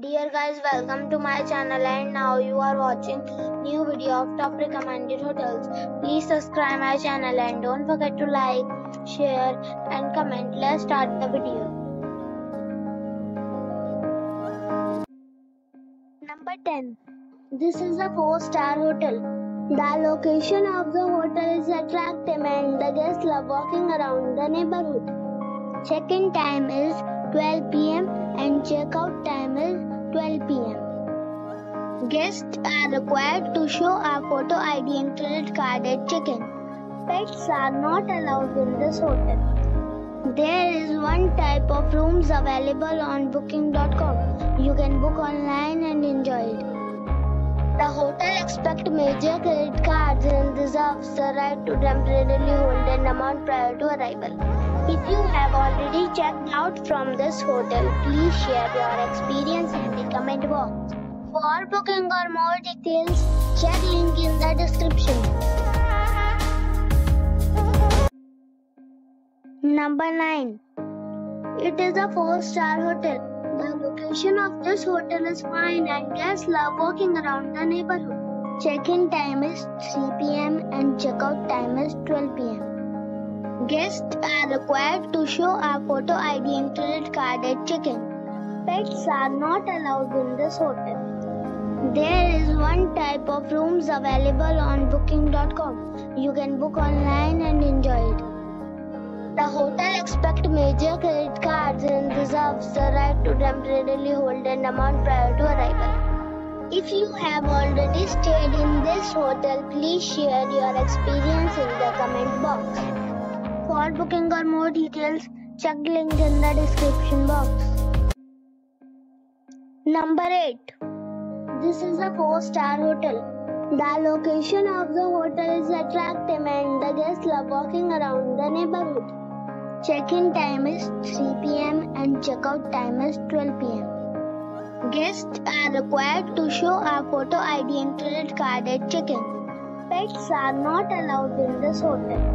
Dear guys, welcome to my channel and now you are watching new video of top recommended hotels. Please subscribe my channel and don't forget to like, share and comment. Let's start the video. Number 10. This is a 4-star hotel. The location of the hotel is attractive and the guests love walking around the neighborhood. Check-in time is 12 p.m. and check-out time is 12 p.m. Guests are required to show a photo ID and credit card at check-in. Pets are not allowed in this hotel. There is one type of rooms available on booking.com. You can book online and enjoy it. The hotel expects major credit cards and reserves the right to temporarily hold an amount prior to arrival. If you have already checked out from this hotel, please share your experience in the comment box. For booking or more details, check link in the description. Number 9. It is a 4-star hotel. The location of this hotel is fine and guests love walking around the neighborhood. Check-in time is 3 p.m. and check-out time is 12 p.m. Guests are required to show a photo ID and credit card at check-in. Pets are not allowed in this hotel. There is one type of rooms available on booking.com. You can book online and enjoy it. The hotel expects major credit cards and reserves the right to temporarily hold an amount prior to arrival. If you have already stayed in this hotel, please share your experience in the comment box. For booking or more details, check link in the description box. Number 8. This is a 4-star hotel. The location of the hotel is attractive and the guests love walking around the neighborhood. Check-in time is 3 p.m. and check-out time is 12 p.m. Guests are required to show a photo ID and credit card at check-in. Pets are not allowed in this hotel.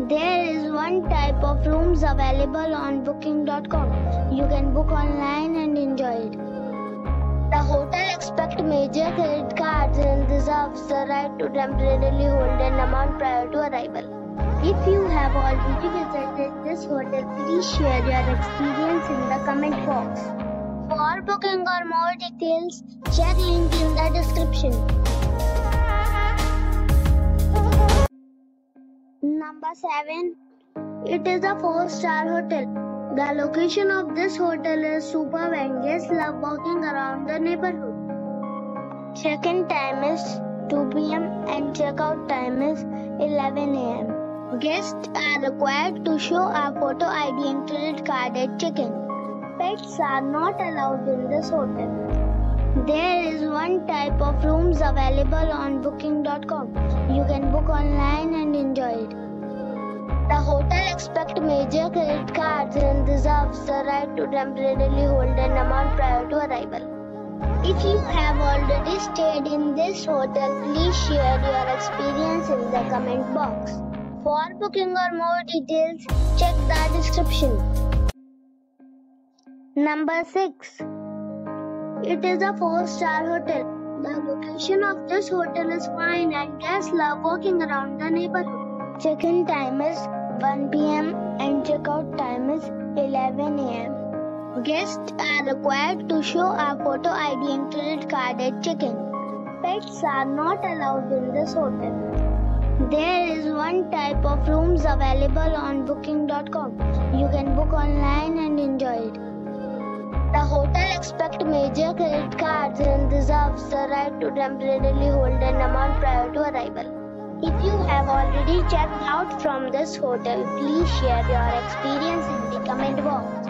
There is one type of rooms available on booking.com. You can book online and enjoy it. The hotel expects major credit cards and reserves the right to temporarily hold an amount prior to arrival. If you have already visited this hotel, please share your experience in the comment box. For booking or more details, check link in the description. Number 7. It is a 4-star hotel. The location of this hotel is superb and guests love walking around the neighborhood. Check-in time is 2 p.m. and check-out time is 11 a.m. Guests are required to show a photo ID and credit card at check-in. Pets are not allowed in this hotel. There is one type of rooms available on booking.com. You can book online and enjoy it. The hotel expects major credit cards and reserves the right to temporarily hold an amount prior to arrival. If you have already stayed in this hotel, please share your experience in the comment box. For booking or more details, check the description. Number 6. It is a 4-star hotel. The location of this hotel is fine and guests love walking around the neighborhood. Check-in time is 1 p.m. and check-out time is 11 a.m. Guests are required to show a photo ID and credit card at check-in. Pets are not allowed in this hotel. There is one type of rooms available on booking.com. You can book online and enjoy it. The hotel expects major credit cards and reserves the right to temporarily hold an amount prior to arrival. If you have already checked out from this hotel, please share your experience in the comment box.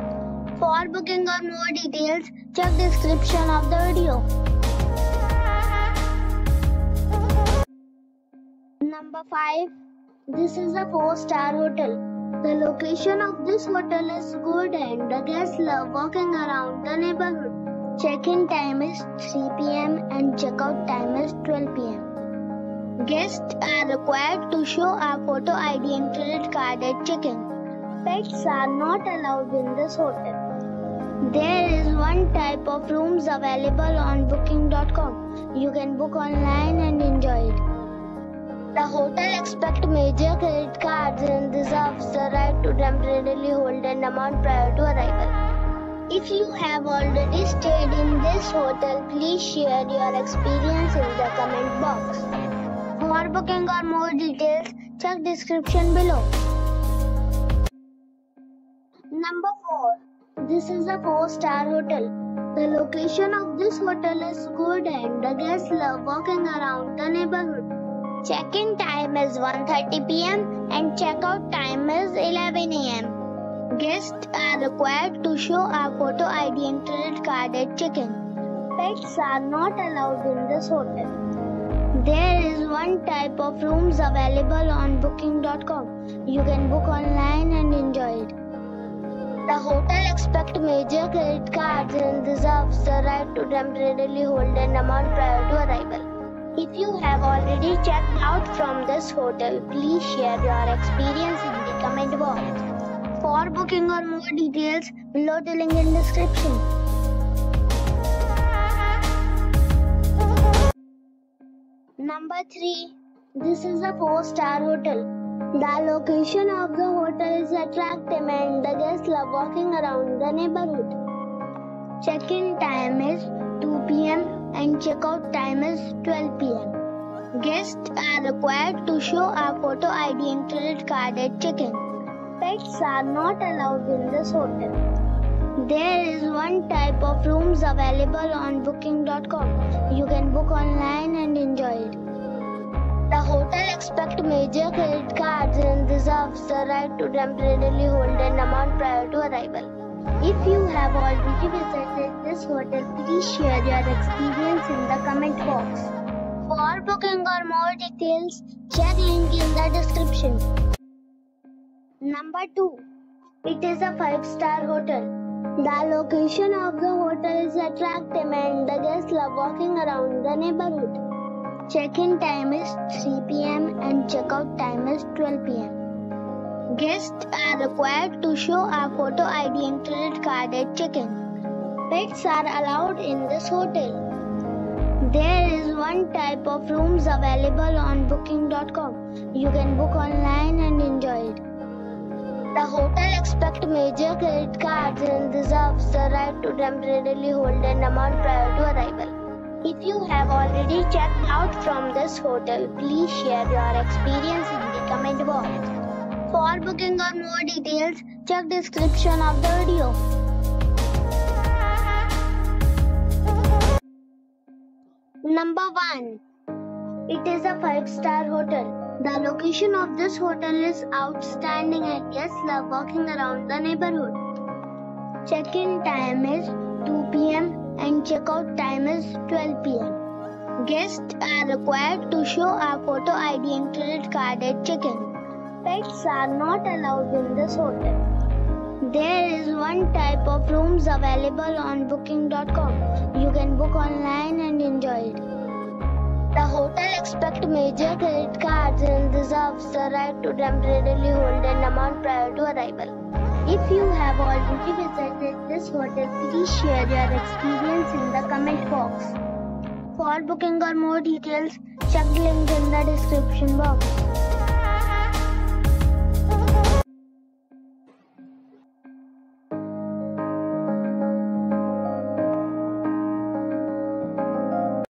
For booking or more details, check description of the video. Number 5. This is a 4-star hotel. The location of this hotel is good and the guests love walking around the neighborhood. Check-in time is 3 p.m. and check-out time is 12 p.m. Guests are required to show a photo ID and credit card at check-in. Pets are not allowed in this hotel. There is one type of rooms available on booking.com. You can book online and enjoy it. The hotel expects major credit cards and reserves the right to temporarily hold an amount prior to arrival. If you have already stayed in this hotel, please share your experience in the comment box. For booking or more details, check description below. Number 4. This is a 4-star hotel. The location of this hotel is good and the guests love walking around the neighborhood. Check-in time is 1:30 p.m. and check-out time is 11 a.m. Guests are required to show a photo ID and credit card at check-in. Pets are not allowed in this hotel. There is one type of rooms available on booking.com. You can book online and enjoy it. The hotel expects major credit cards and reserves the right to temporarily hold an amount prior to arrival. If you have already checked out from this hotel, please share your experience in the comment box. For booking or more details, below the link in description. Number 3. This is a 4-star hotel. The location of the hotel is attractive and the guests love walking around the neighborhood. Check-in time is 2 p.m. and check-out time is 12 p.m. Guests are required to show a photo ID and credit card at check-in. Pets are not allowed in this hotel. There is one type of rooms available on booking.com. You can book online and enjoy it. The hotel expects major credit cards and reserves the right to temporarily hold an amount prior to arrival. If you have already visited this hotel, please share your experience in the comment box. For booking or more details, check link in the description. Number 2. It is a 5-star hotel. The location of the hotel is attractive and the guests love walking around the neighborhood. Check-in time is 3 p.m. and check-out time is 12 p.m. Guests are required to show a photo ID and credit card at check-in. Pets are allowed in this hotel. There is one type of rooms available on booking.com. You can book online and enjoy it. The hotel expects major credit cards and reserves the right to temporarily hold an amount prior to arrival. If you have already checked out from this hotel, please share your experience in the comment box. For booking or more details, check description of the video. Number 1. It is a 5-star hotel. The location of this hotel is outstanding and guests love walking around the neighborhood. Check-in time is 2 p.m. and check-out time is 12 p.m. Guests are required to show a photo ID and credit card at check-in. Pets are not allowed in this hotel. There is one type of rooms available on booking.com. You can book online and enjoy it. The hotel expects major credit cards and reserves the right to temporarily hold an amount prior to arrival. If you have already visited this hotel, please share your experience in the comment box. For booking or more details, check the link in the description box.